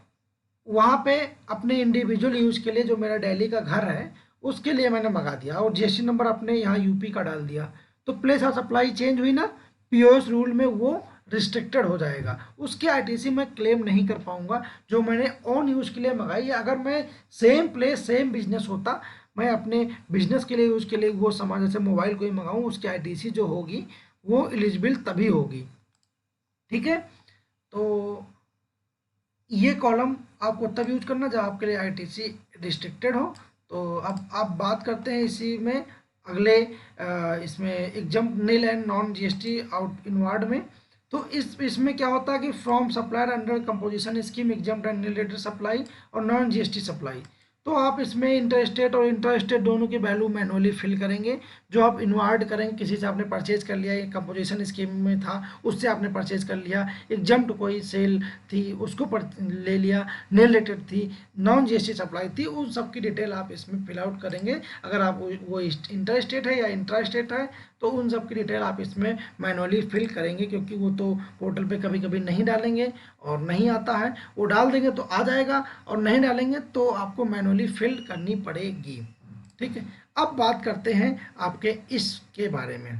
वहाँ पे अपने इंडिविजुअल यूज़ के लिए जो मेरा दिल्ली का घर है उसके लिए मैंने मंगा दिया, और जीएसटी नंबर अपने यहाँ यूपी का डाल दिया, तो प्लेस ऑफ सप्लाई चेंज हुई ना, पीओएस रूल में वो रिस्ट्रिक्टेड हो जाएगा, उसके आईटीसी मैं क्लेम नहीं कर पाऊंगा जो मैंने ऑन यूज़ के लिए मंगाई है। अगर मैं सेम प्लेस सेम बिजनेस होता, मैं अपने बिजनेस के लिए यूज़ के लिए वो सामान जैसे मोबाइल कोई मंगाऊँ, उसकी आईटीसी जो होगी वो एलिजिबल तभी होगी, ठीक है। तो ये कॉलम आपको तब यूज करना जब आपके लिए आईटीसी रिस्ट्रिक्टेड हो। तो अब आप बात करते हैं इसी में अगले इसमें exempt nil and non GST out inward में। तो इसमें क्या होता है कि from supplier under composition scheme exempt and nil supply और नॉन जीएसटी सप्लाई, तो आप इसमें इंटरस्टेट और इंटरस्टेट दोनों की वैल्यू मैनुअली फिल करेंगे। जो आप इनवार्ड करेंगे, किसी से आपने परचेज कर लिया, ये कंपोजिशन स्कीम में था उससे आपने परचेज कर लिया, एग्जम्प्ट कोई सेल थी उसको ले लिया, नेल रेटेड थी, नॉन जीएसटी सप्लाई थी, उन सब की डिटेल आप इसमें फिल आउट करेंगे। अगर आप वो इंटरस्टेट है या इंट्रास्टेट है तो उन सब की डिटेल आप इसमें मैनुअली फिल करेंगे, क्योंकि वो तो पोर्टल पे कभी कभी नहीं डालेंगे और नहीं आता है, वो डाल देंगे तो आ जाएगा और नहीं डालेंगे तो आपको मैनुअली फिल करनी पड़ेगी। ठीक है, अब बात करते हैं आपके इसके बारे में।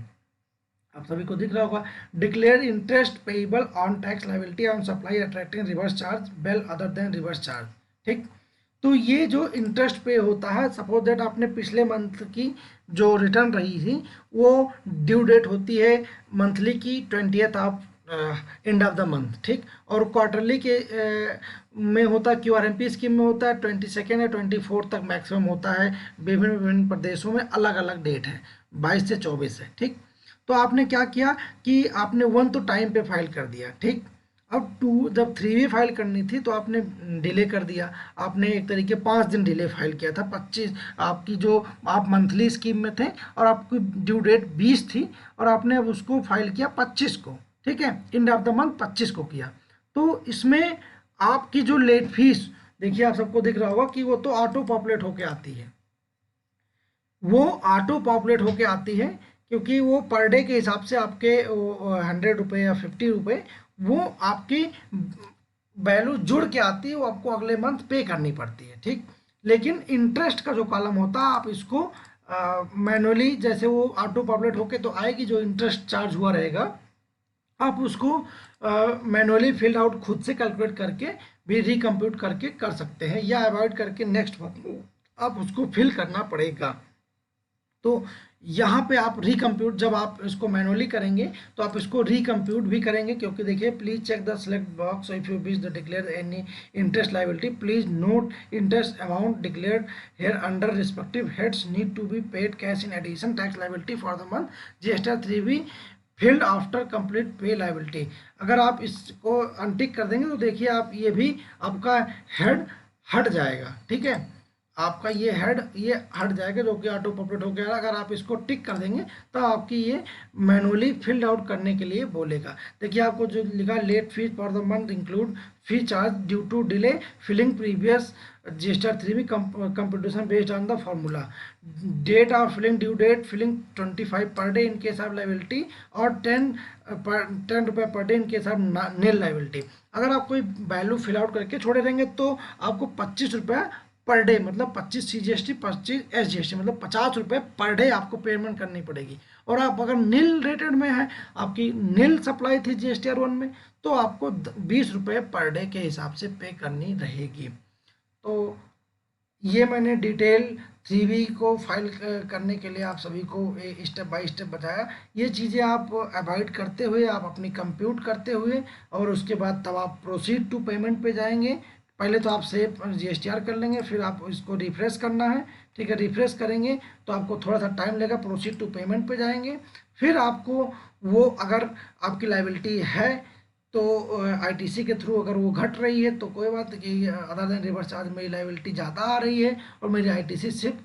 आप सभी को दिख रहा होगा, declare interest payable on tax liability on supply attracting reverse charge बेल अदर देन रिवर्स चार्ज। ठीक, तो ये जो इंटरेस्ट पे होता है, सपोज दैट आपने पिछले मंथ की जो रिटर्न रही थी वो ड्यू डेट होती है मंथली की 20th of end of the month. ठीक, और क्वार्टरली के में होता है, QRMP स्कीम में होता है 22 या 24 तक मैक्सिमम होता है। विभिन्न विभिन्न प्रदेशों में अलग अलग डेट है, 22 से 24 है। ठीक, तो आपने क्या किया कि आपने 1 तो टाइम पे फाइल कर दिया। ठीक, अब 2 जब 3 भी फाइल करनी थी तो आपने डिले कर दिया, आपने एक तरीके 5 दिन डिले फाइल किया था। 25 आपकी जो आप मंथली स्कीम में थे और आपकी ड्यू डेट 20 थी और आपने अब उसको फाइल किया 25 को। ठीक है, एंड ऑफ द मंथ 25 को किया। तो इसमें आपकी जो लेट फीस, देखिए आप सबको दिख रहा होगा कि वो तो ऑटो पॉपुलेट होके आती है, वो ऑटो पॉपुलेट होके आती है, क्योंकि वो पर डे के हिसाब से आपके 100 रुपये या 50 रुपये वो आपकी वैल्यू जुड़ के आती है, वो आपको अगले मंथ पे करनी पड़ती है। ठीक, लेकिन इंटरेस्ट का जो कॉलम होता है आप इसको मैनुअली, जैसे वो ऑटो पॉपुलेट होके तो आएगी, जो इंटरेस्ट चार्ज हुआ रहेगा आप उसको मैनुअली फिल आउट खुद से कैलकुलेट करके भी रिकम्प्यूट करके कर सकते हैं, या अवॉइड करके नेक्स्ट मंथ आप उसको फिल करना पड़ेगा। तो यहाँ पे आप रिकम्प्यूट, जब आप इसको मैनुअली करेंगे तो आप इसको रिकम्प्यूट भी करेंगे, क्योंकि देखिए please check the select box if you wish the declare any interest liability, please note interest amount declared here under respective heads need to be paid cash in addition tax liability for the month GST 3B filled after complete pay liability. अगर आप इसको untick कर देंगे तो देखिए आप ये भी आपका हेड हट जाएगा। ठीक है, आपका ये हेड ये हट जाएगा जो कि ऑटो पॉपुलेट हो गया। अगर आप इसको टिक कर देंगे तो आपकी ये मैनुअली फिल्ड आउट करने के लिए बोलेगा। देखिए आपको जो लिखा, late fees for the month include fee charge due to delay filing previous GST 3B computation based on the formula, date of filing due date filing 25 per day in case of liability और 10 रुपये per day in case of nil liability. अगर आप कोई value fill out करके छोड़े रहेंगे तो आपको 25 रुपये पर डे, मतलब 25 CGST 25 SGST, मतलब 50 रुपये पर डे आपको पेमेंट करनी पड़ेगी। और आप अगर नील रेटेड में है, आपकी नील सप्लाई थी GSTR 1 में, तो आपको 20 रुपये पर डे के हिसाब से पे करनी रहेगी। तो ये मैंने डिटेल 3B को फाइल करने के लिए आप सभी को स्टेप बाय स्टेप बताया। ये चीज़ें आप अवॉइड करते हुए, आप अपनी कंप्यूट करते हुए और उसके बाद तब आप प्रोसीड टू पेमेंट पे जाएंगे। पहले तो आप सेव GSTR कर लेंगे, फिर आप इसको रिफ्रेश करना है। ठीक है, रिफ्रेश करेंगे तो आपको थोड़ा सा टाइम लगेगा, प्रोसीड टू पेमेंट पे जाएंगे। फिर आपको वो, अगर आपकी लायबिलिटी है तो ITC के थ्रू अगर वो घट रही है तो कोई बात नहीं, अदर देन रिवर्स चार्ज मेरी लायबिलिटी ज़्यादा आ रही है और मेरी ITC सिर्फ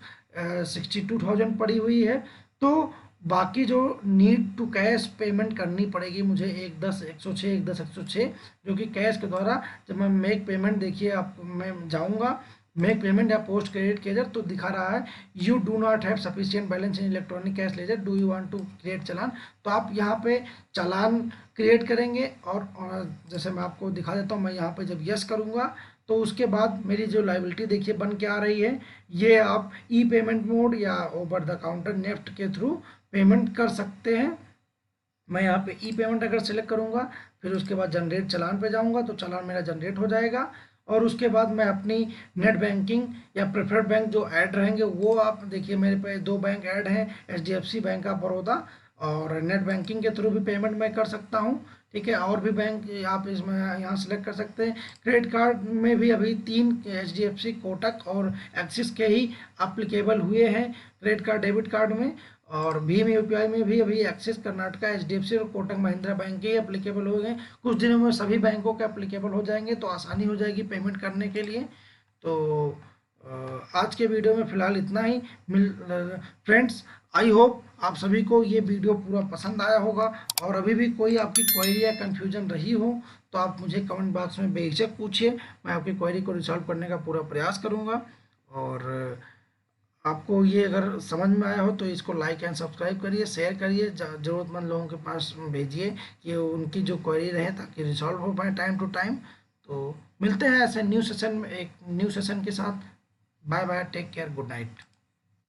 62,000 पड़ी हुई है, तो बाकी जो नीड टू कैश पेमेंट करनी पड़ेगी मुझे 110 106 जो कि कैश के द्वारा, जब मैं मेक पेमेंट, देखिए आप मैं जाऊंगा मेक पेमेंट या पोस्ट क्रेडिट केजर, तो दिखा रहा है you do not have sufficient balance in electronic cash ledger, do you want to create challan. तो आप यहाँ पे चालान क्रिएट करेंगे और जैसे मैं आपको दिखा देता हूँ, मैं यहाँ पे जब यस करूँगा तो उसके बाद मेरी जो लायबिलिटी देखिए बन के आ रही है। ये आप ई पेमेंट मोड या ओवर द काउंटर नेफ्ट के थ्रू पेमेंट कर सकते हैं। मैं यहाँ पे ई पेमेंट अगर सेलेक्ट करूँगा, फिर उसके बाद जनरेट चालान पे जाऊँगा तो चालान मेरा जनरेट हो जाएगा। और उसके बाद मैं अपनी नेट बैंकिंग या प्रेफर्ड बैंक जो ऐड रहेंगे वो, आप देखिए मेरे पे 2 बैंक ऐड हैं, HDFC बैंक ऑफ बड़ौदा, और नेट बैंकिंग के थ्रू भी पेमेंट मैं कर सकता हूँ। ठीक है, और भी बैंक आप इसमें यहाँ सेलेक्ट कर सकते हैं। क्रेडिट कार्ड में भी अभी 3 HDFC, कोटक और एक्सिस के ही अप्लीकेबल हुए हैं क्रेडिट कार्ड डेबिट कार्ड में, और भीम UPI में भी अभी एक्सिस, कर्नाटका, HDFC और कोटक महिंद्रा बैंक के एप्लीकेबल हो गए। कुछ दिनों में सभी बैंकों के एप्लीकेबल हो जाएंगे तो आसानी हो जाएगी पेमेंट करने के लिए। तो आज के वीडियो में फ़िलहाल इतना ही। फ्रेंड्स, आई होप आप सभी को ये वीडियो पूरा पसंद आया होगा, और अभी भी कोई आपकी क्वेरी या कन्फ्यूजन रही हो तो आप मुझे कमेंट बॉक्स में बेहिचक पूछिए, मैं आपकी क्वेरी को रिजॉल्व करने का पूरा प्रयास करूँगा। और आपको ये अगर समझ में आया हो तो इसको लाइक एंड सब्सक्राइब करिए, शेयर करिए, ज़रूरतमंद लोगों के पास भेजिए कि उनकी जो क्वेरी रहे ताकि रिजॉल्व हो पाए टाइम टू टाइम। तो मिलते हैं ऐसे न्यू सेशन में, एक न्यू सेशन के साथ। Bye bye, take care, good night.